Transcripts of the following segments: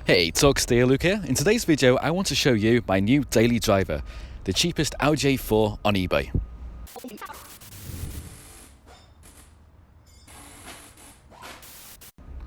Hey, Talk Steer Luke here. In today's video, I want to show you my new daily driver, the cheapest Audi A4 on eBay.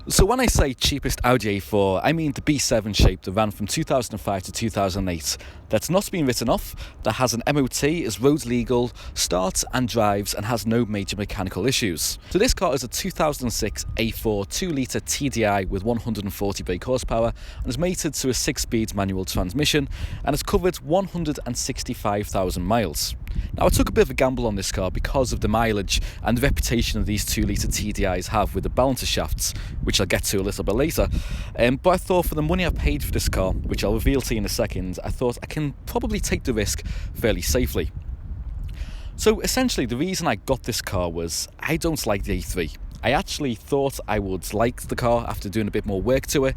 So when I say cheapest Audi A4, I mean the B7 shape that ran from 2005 to 2008. That's not been written off, that has an MOT, is road legal, starts and drives and has no major mechanical issues. So this car is a 2006 A4 2-litre TDI with 140 brake horsepower and is mated to a 6-speed manual transmission and has covered 165,000 miles. Now I took a bit of a gamble on this car because of the mileage and the reputation of these 2-litre TDIs have with the balancer shafts, which I'll get to a little bit later. But I thought for the money I paid for this car, which I'll reveal to you in a second, I thought I can probably take the risk fairly safely. So essentially the reason I got this car was I don't like the A3. I actually thought I would like the car after doing a bit more work to it,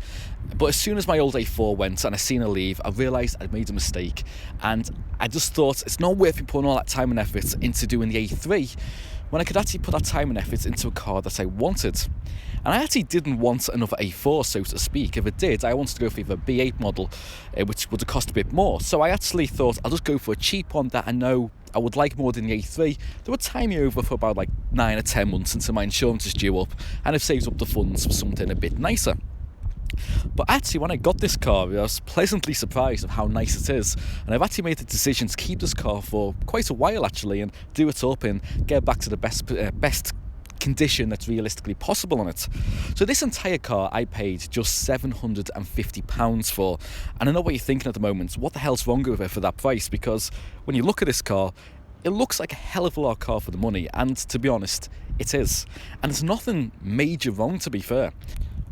but as soon as my old A4 went and I seen her leave, I realised I'd made a mistake, and I just thought it's not worth me putting all that time and effort into doing the A3 when I could actually put that time and effort into a car that I wanted. And I actually didn't want another A4, so to speak. If it did, I wanted to go for either a B8 model, which would have cost a bit more. So I actually thought I'll just go for a cheap one that I know I would like more than the A3. That would tie me over for about like 9 or 10 months until my insurance is due up, and I've saved up the funds for something a bit nicer. But actually, when I got this car, I was pleasantly surprised of how nice it is, and I've actually made the decision to keep this car for quite a while actually, and do it up and get back to the best condition that's realistically possible on it. So this entire car I paid just £750 for, and I know what you're thinking at the moment, what the hell's wrong with it for that price? Because when you look at this car, it looks like a hell of a lot of car for the money, and to be honest, it is. And there's nothing major wrong, to be fair.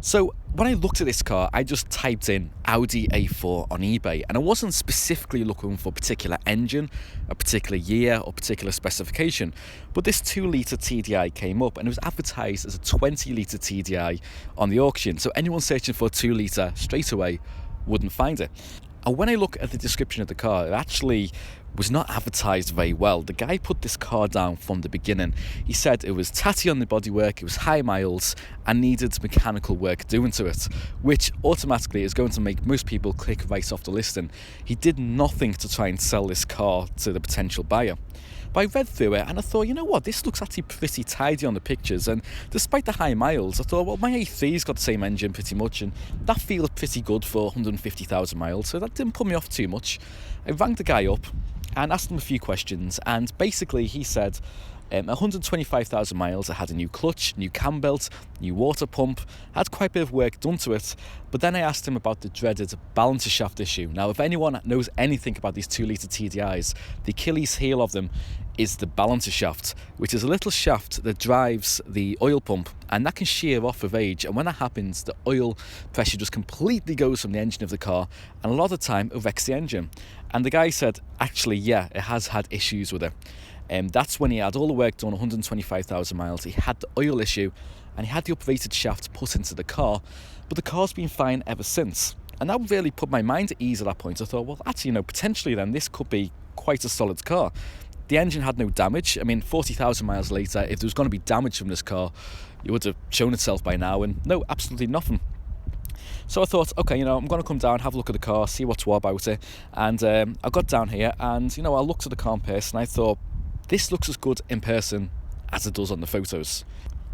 So when I looked at this car, I just typed in Audi A4 on eBay, and I wasn't specifically looking for a particular engine, a particular year or particular specification, but this 2-litre TDI came up and it was advertised as a 20-litre TDI on the auction, so anyone searching for a 2-litre straight away wouldn't find it. And when I look at the description of the car, it actually was not advertised very well. The guy put this car down from the beginning. He said it was tatty on the bodywork, it was high miles, and needed mechanical work doing to it, which automatically is going to make most people click right off the listing. He did nothing to try and sell this car to the potential buyer. But I read through it and I thought, you know what, this looks actually pretty tidy on the pictures, and despite the high miles, I thought, well, my A3's got the same engine pretty much, and that feels pretty good for 150,000 miles, so that didn't put me off too much. I rang the guy up and asked him a few questions, and basically he said 125,000 miles, I had a new clutch, new cam belt, new water pump, had quite a bit of work done to it. But then I asked him about the dreaded balancer shaft issue. Now, if anyone knows anything about these 2-litre TDIs, the Achilles heel of them is the balancer shaft, which is a little shaft that drives the oil pump, and that can shear off with age, and when that happens, the oil pressure just completely goes from the engine of the car, and a lot of the time it wrecks the engine. And the guy said, actually, yeah, it has had issues with it. That's when he had all the work done, 125,000 miles, he had the oil issue, and he had the uprated shaft put into the car, but the car's been fine ever since. And that really put my mind at ease at that point. I thought, well, actually, you know, potentially then this could be quite a solid car. The engine had no damage. I mean, 40,000 miles later, if there was going to be damage from this car, it would have shown itself by now, and no, absolutely nothing. So I thought, okay, you know, I'm going to come down, have a look at the car, see what's what about it. And I got down here and, you know, I looked at the car in person and I thought, this looks as good in person as it does on the photos.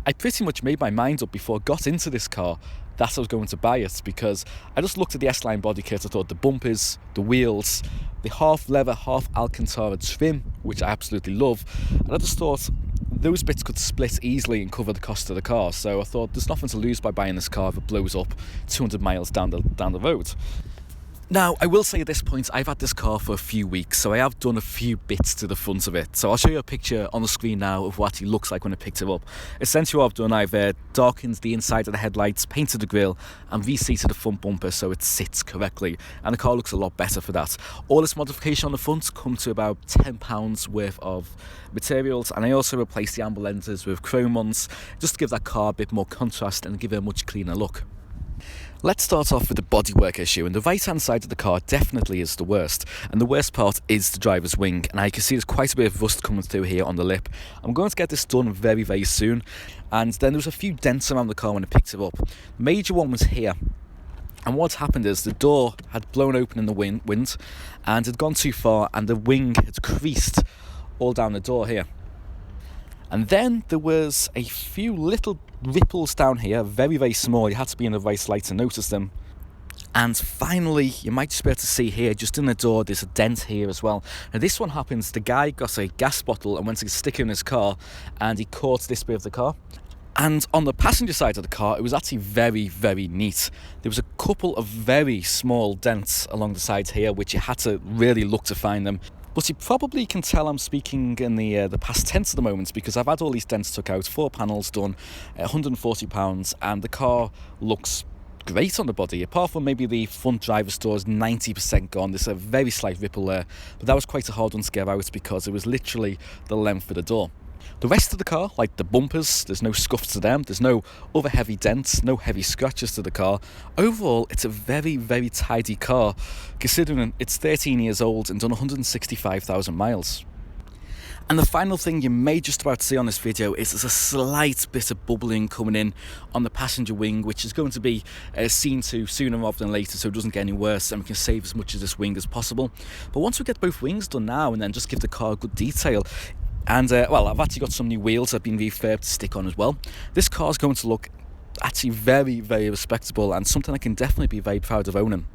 I pretty much made my mind up before I got into this car that I was going to buy it, because I just looked at the S-Line body kit. I thought the bumpers, the wheels, the half leather, half Alcantara trim, which I absolutely love, and I just thought those bits could split easily and cover the cost of the car. So I thought there's nothing to lose by buying this car if it blows up 200 miles down the road. Now, I will say at this point, I've had this car for a few weeks, so I have done a few bits to the front of it. So I'll show you a picture on the screen now of what it looks like when I picked it up. Essentially what I've done, I've darkened the inside of the headlights, painted the grille, and reseated the front bumper so it sits correctly. And the car looks a lot better for that. All this modification on the front come to about £10 worth of materials, and I also replaced the amber lenses with chrome ones, just to give that car a bit more contrast and give it a much cleaner look. Let's start off with the bodywork issue, and the right hand side of the car definitely is the worst, and the worst part is the driver's wing, and I can see there's quite a bit of rust coming through here on the lip. I'm going to get this done very, very soon. And then there was a few dents around the car when I picked it up. The major one was here, And what's happened is the door had blown open in the wind and had gone too far, and the wing had creased all down the door here. And then there was a few little ripples down here, very, very small. You had to be in the right light to notice them. And finally, you might just be able to see here, just in the door, there's a dent here as well. Now this one happens, the guy got a gas bottle and went to stick it in his car, and he caught this bit of the car. And on the passenger side of the car, it was actually very, very neat. There was a couple of very small dents along the sides here, which you had to really look to find them. But you probably can tell I'm speaking in the past tense at the moment, because I've had all these dents took out, 4 panels done, £140, and the car looks great on the body. Apart from maybe the front driver's door is 90% gone. There's a very slight ripple there, but that was quite a hard one to get out because it was literally the length of the door. The rest of the car, like the bumpers, there's no scuffs to them, there's no other heavy dents, no heavy scratches to the car. Overall, it's a very, very tidy car, considering it's 13 years old and done 165,000 miles. And the final thing you may just about see on this video is there's a slight bit of bubbling coming in on the passenger wing, which is going to be seen to sooner rather than later, so it doesn't get any worse and we can save as much of this wing as possible. But once we get both wings done now and then just give the car a good detail, and well, I've actually got some new wheels that have been refurbed to stick on as well. This car is going to look actually very, very respectable and something I can definitely be very proud of owning.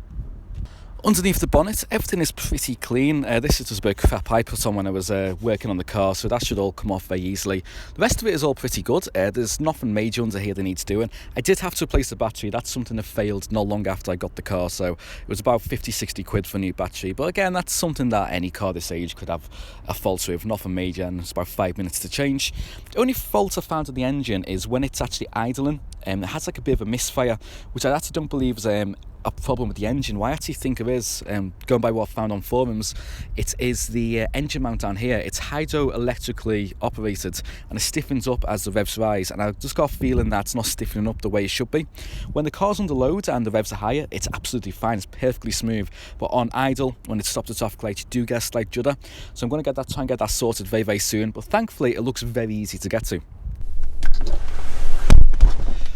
Underneath the bonnet, everything is pretty clean. This is just a bit of crap I put on when I was working on the car, so that should all come off very easily. The rest of it is all pretty good. There's nothing major under here that needs doing. I did have to replace the battery. That's something that failed not long after I got the car, so it was about 50-60 quid for a new battery. But again, that's something that any car this age could have a fault with, nothing major, and it's about 5 minutes to change. The only fault I found with the engine is when it's actually idling. It has like a bit of a misfire, which I actually don't believe is a problem with the engine. What I actually think it is, going by what I found on forums, it is the engine mount down here. It's hydroelectrically operated and it stiffens up as the revs rise, and I just got a feeling that it's not stiffening up the way it should be. When the car's under load and the revs are higher, it's absolutely fine, it's perfectly smooth, but on idle, when it stops at traffic lights, you do get a slight judder. So I'm going to try and get that sorted very, very soon, but thankfully it looks very easy to get to.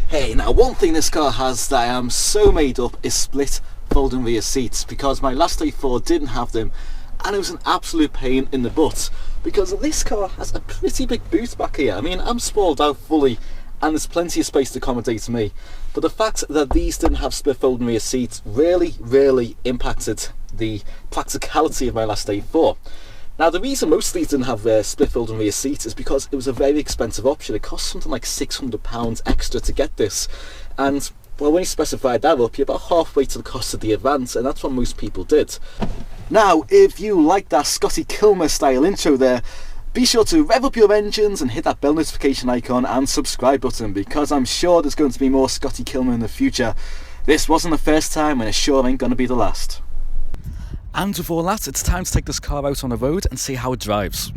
Hey, now one thing this car has that I am so made up is split folding rear seats, because my last A4 didn't have them and it was an absolute pain in the butt, because this car has a pretty big boot back here. I mean, I'm spalled out fully and there's plenty of space to accommodate me, but the fact that these didn't have split folding rear seats really impacted the practicality of my last A4. Now, the reason most of these didn't have split folding rear seats is because it was a very expensive option. It cost something like £600 extra to get this, and well, when you specified that up, you're about halfway to the cost of the Advance, and that's what most people did. Now, if you like that Scotty Kilmer style intro there, be sure to rev up your engines and hit that bell notification icon and subscribe button, because I'm sure there's going to be more Scotty Kilmer in the future. This wasn't the first time and it sure ain't going to be the last. And with all that, it's time to take this car out on the road and see how it drives.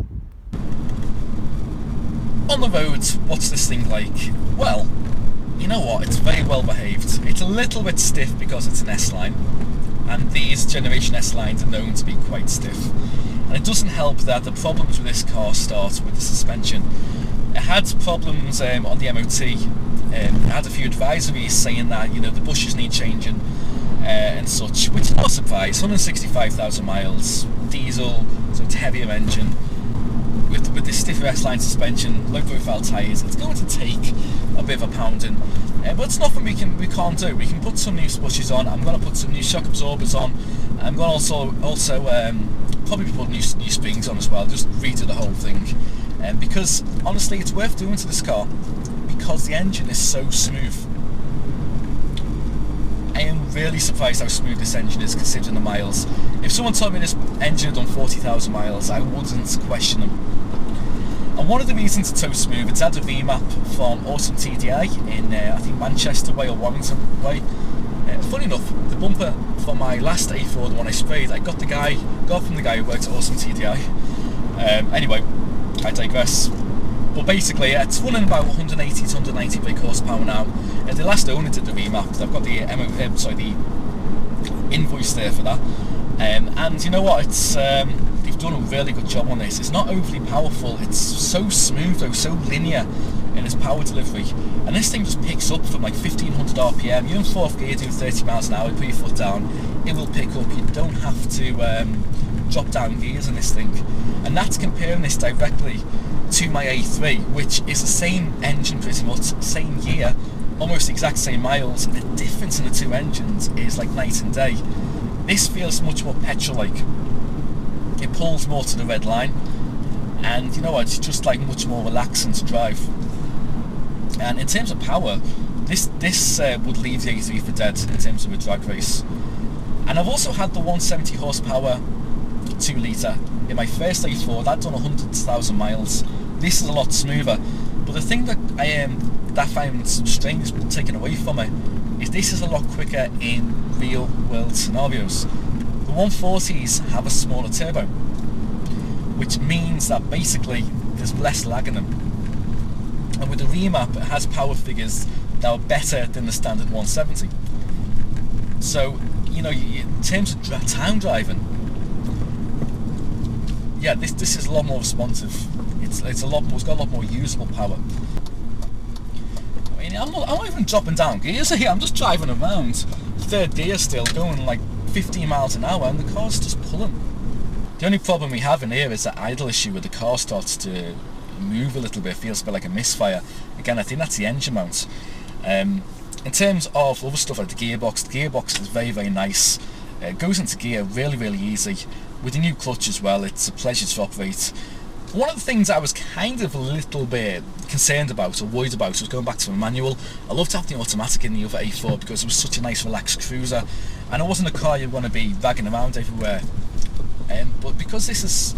On the road, what's this thing like? Well, you know what, it's very well behaved. It's a little bit stiff because it's an S-line, and these Generation S-lines are known to be quite stiff. And it doesn't help that the problems with this car start with the suspension. It had problems on the MOT. It had a few advisories saying that, you know, the bushes need changing and such, which is not a surprise. 165,000 miles, diesel, so it's a heavier engine with this stiffer S-line suspension, low profile tyres. It's going to take a bit of a pounding, but it's nothing we can't do. We can put some new bushes on. I'm going to put some new shock absorbers on. I'm going to also probably put new springs on as well. Just redo the whole thing, because honestly, it's worth doing to this car because the engine is so smooth. I am really surprised how smooth this engine is considering the miles. If someone told me this engine had done 40,000 miles, I wouldn't question them. And one of the reasons it's so smooth, it's had a VMAP from Awesome TDI in, I think, Manchester way or Warrington way. Funny enough, the bumper for my last A4, the one I sprayed, I got from the guy who worked at Awesome TDI. Anyway, I digress. But basically, it's running about 180 to 190 brake horsepower now. The last owner did the VMAP. I've got the the invoice there for that. And you know what? It's they've done a really good job on this. It's not overly powerful. It's so smooth though, so linear. in its power delivery, and this thing just picks up from like 1500 RPM. You're in 4th gear doing 30 miles an hour, put your foot down, it will pick up. You don't have to drop down gears in this thing. And that's comparing this directly to my A3, which is the same engine pretty much, same year, almost the exact same miles. The difference in the two engines is like night and day. This feels much more petrol-like. It pulls more to the red line, and you know what, it's just like much more relaxing to drive. And in terms of power, this would leave the A3 for dead in terms of a drag race. And I've also had the 170 horsepower 2 litre in my first A4. That done 100,000 miles. This is a lot smoother, but the thing that I find strange taken away from it is this is a lot quicker in real world scenarios. The 140s have a smaller turbo, which means that basically there's less lag in them. And with the remap, it has power figures that are better than the standard 170. So, you know, in terms of town driving, yeah, this is a lot more responsive. It's a lot more. It's got a lot more usable power. I mean, I'm not even dropping down gears here. I'm just driving around 3rd gear still, going like 15 miles an hour, and the car's just pulling. The only problem we have in here is that idle issue where the car starts to move a little bit, feels a bit like a misfire. Again, I think that's the engine mount. In terms of other stuff like the gearbox is very, very nice. It goes into gear really, really easy. With the new clutch as well, it's a pleasure to operate. One of the things I was kind of a little bit concerned about or worried about was going back to a manual. I loved having the automatic in the other A4 because it was such a nice relaxed cruiser, and it wasn't a car you want to be dragging around everywhere. But because this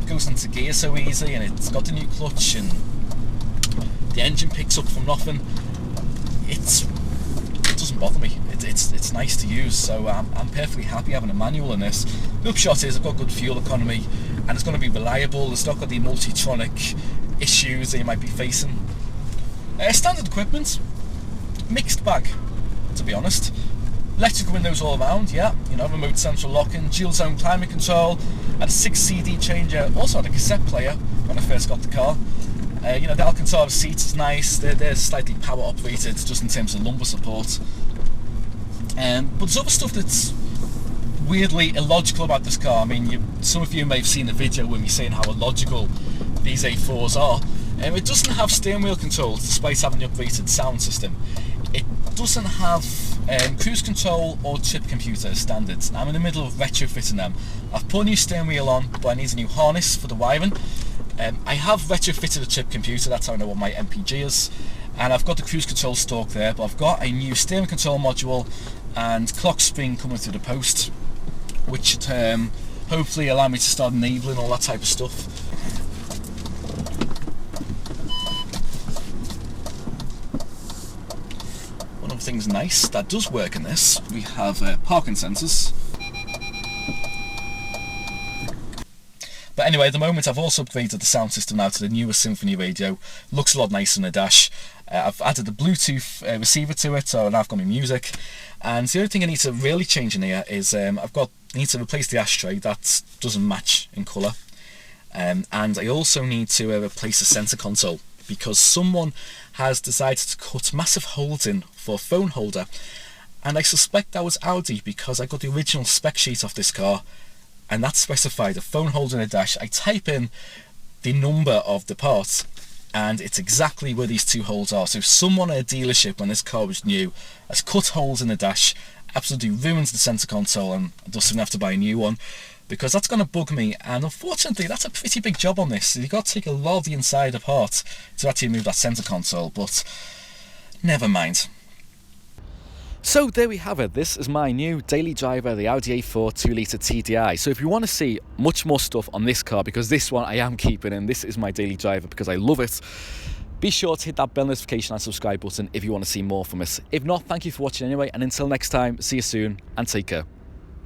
goes into gear so easy, and it's got the new clutch, and the engine picks up from nothing, it doesn't bother me. It's nice to use, so I'm perfectly happy having a manual in this. The upshot is I've got good fuel economy, and it's going to be reliable. It's not got the multi-tronic issues that you might be facing. Standard equipment, mixed bag, to be honest. Electric windows all around, yeah, you know, remote central locking, dual zone climate control, and a 6 CD changer. Also had a cassette player when I first got the car. You know, the Alcantara seats is nice. They're slightly power operated, just in terms of lumbar support. But there's other stuff that's weirdly illogical about this car. I mean, some of you may have seen the video with me saying how illogical these A4s are. It doesn't have steering wheel controls despite having the upgraded sound system. It doesn't have cruise control or trip computer as standards. I'm in the middle of retrofitting them. I've put a new steering wheel on, but I need a new harness for the wiring. I have retrofitted a trip computer, that's how I know what my MPG is. And I've got the cruise control stock there, but I've got a new steering control module and clock spring coming through the post, which should hopefully allow me to start enabling all that type of stuff. One of the things nice that does work in this, we have parking sensors. But anyway, at the moment I've also upgraded the sound system now to the newer Symphony radio. Looks a lot nicer in the dash. I've added the Bluetooth receiver to it, so now I've got my music. And the other thing I need to really change in here is I need to replace the ashtray. That doesn't match in colour. And I also need to replace the centre console, because someone has decided to cut massive holes in for a phone holder. And I suspect that was Audi, because I got the original spec sheet off this car, and that specified a phone holder in a dash. I type in the number of the part, and it's exactly where these two holes are. So someone at a dealership when this car was new has cut holes in the dash, absolutely ruins the centre console, and I just have to buy a new one, because that's going to bug me. And unfortunately that's a pretty big job on this. You've got to take a lot of the inside apart to actually move that centre console, but never mind. So there we have it. This is my new daily driver, the Audi A4 2-litre TDI. So if you want to see much more stuff on this car, because this one I am keeping and this is my daily driver because I love it, be sure to hit that bell notification and subscribe button if you want to see more from us. If not, thank you for watching anyway, and until next time, see you soon and take care.